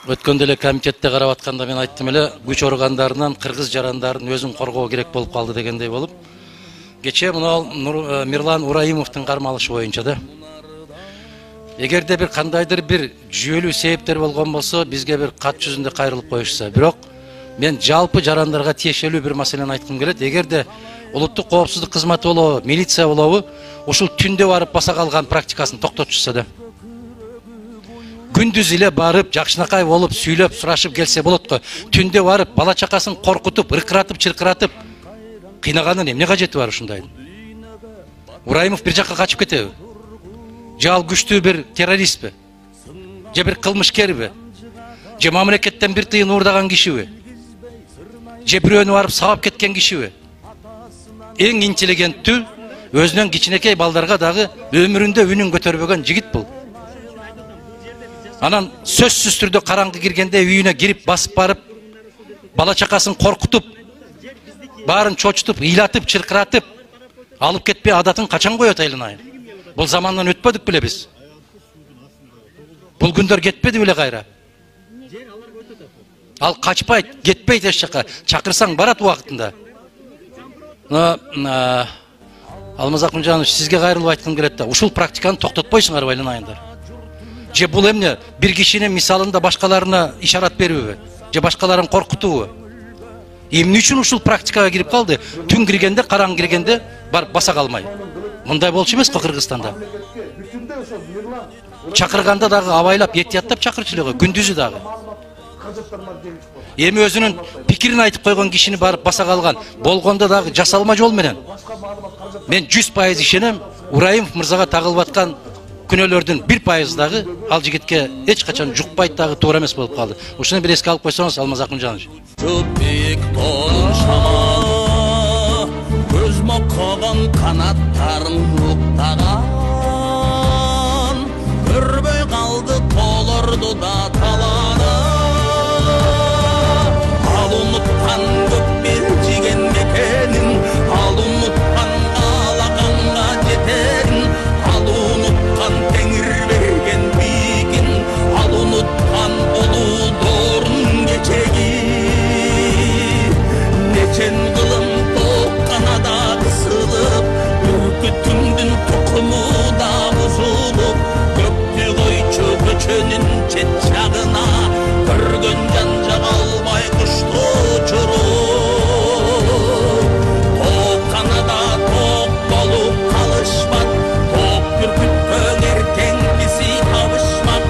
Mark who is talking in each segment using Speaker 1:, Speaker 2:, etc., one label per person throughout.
Speaker 1: Өткөндө эле комитетте карап атканда мен айттым эле, күч органдарынан кыргыз жарандарын өзүн коргоо керек болуп калды дегендей болуп. Кече мына Мирлан Ураимовдун кармалышы боюнча да. Эгерде бир кандайдыр бир жүйөлүү себептер болгон болсо, бизге бир кат жүзүндө кайрылып коюшса. Бирок мен жалпы жарандарга тиешелүү бир маселени айткым келет. Эгерде улуттук коопсуздук кызматы болобу, милиция болобу, ушул түндө барып баса калган практикасын токтотушса да. Күндүз эле барып, жакшынакай болуп, сүйлөп, сурашып келсе болот го. Түндө барып, бала чакасын коркутуп, ыркыратып, чыркыратып кыйнаганын эмне кажети бар ушундайдын? Ураимов бир жакка качып кетеби? Же ал күчтүү бир террористпи? Же бир кылмышкерби? Же мамлекеттен бир тыйын уурдаган кишиби? Же бирөөнү барып сабап кеткен кишиби? Эң интеллигенттүү, өзүнөн кичинекей балдарга дагы өмүрүндө үнүн көтөрбөгөн жигит бул. Анан сөзсүз түрдө караңгы киргенде үйүнө кирип басып барып, бала чакасын коркутуп, баарын чочутуп, ыйлатып, чыркыратып алып кетпей адатын качан коет айланайын? Бул замандан өтпөдүк беле биз? Бул күндөр кетпеди беле кайра? Ал качпайт, кетпейт эч жака. Чакырсаң барат убактында. Алмаз Акунжанович, сизге кайрылып айткым келет да, ушул практиканы токтотпойсуңарбы айланайындар? Же бул эмне бир кишинин мисалында башкаларына ишарат берүүбү? Же башкаларын коркутуубу? Эмне үчүн ушул практикага кирип калды? Түн киргенде, караң киргенде барып баса калмай. Мындай болчу эмес го Кыргызстанда? Чакырганда дагы абайлап, этияттап чакырчу эле го, күндүзү дагы. Эми өзүнүн пикирин айтып койгон кишини барып баса калган, болгондо дагы жасалма жол менен. Мен 100% ишенем, Ураимов мырзага тагылып аткан күнөөлөрдүн 1% дагы ал жигитке эч качан жукпайт дагы туура эмес болуп калды. Ушуну бир эске алып койсоңуз, Алмаз Акунжанович. Көз моккогон канаттарын уктаган, көрбөй калды тоолорду да таланы. Ал унуткан көп белжиген мекенин, ал унуткан каалаганга жетерин, ал унуткан теңир берген бийигин, ал унуткан улуудорун кечеги. Нечен кылым токканада кысылып, үркүтүмдүн тукуму да бузулуп, көптү койчу көчөнүн чет жагына, көргөн жанжак албай кушту учуруп. Токканада ток болуп калышмак, ток бүркүткөн эртең бизи табышмак,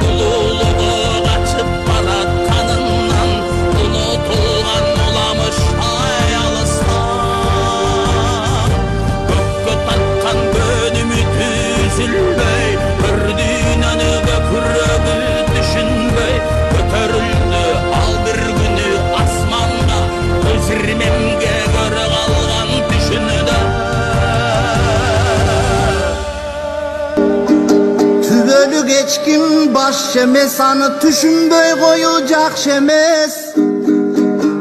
Speaker 1: улуулугу качып баратканынан унутулган уламыш алыста. Көккө тарткан көнүмүт үзүлбөй, бир дүйнөнү көпүрөгү түшүнбөй, көтөрүлдү ал бир күнү асманга, көзирмемге көрө калган түшүнүдө.
Speaker 2: Түбөлүк эч ким баш эмес, аны түшүнбөй коюу жакшы эмес.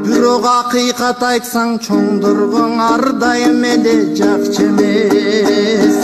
Speaker 2: Бирок акыйкат айтсаң чоңдоргоң ар дайым эле жакшы эмес.